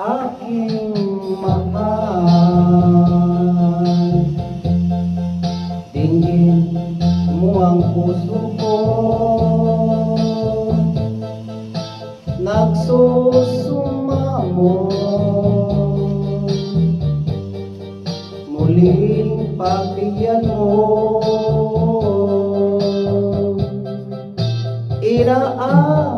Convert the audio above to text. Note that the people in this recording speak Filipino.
Aking mahal, dinggin mo ang puso ko, nagsusumamo, muling pagbigyan mo, iraan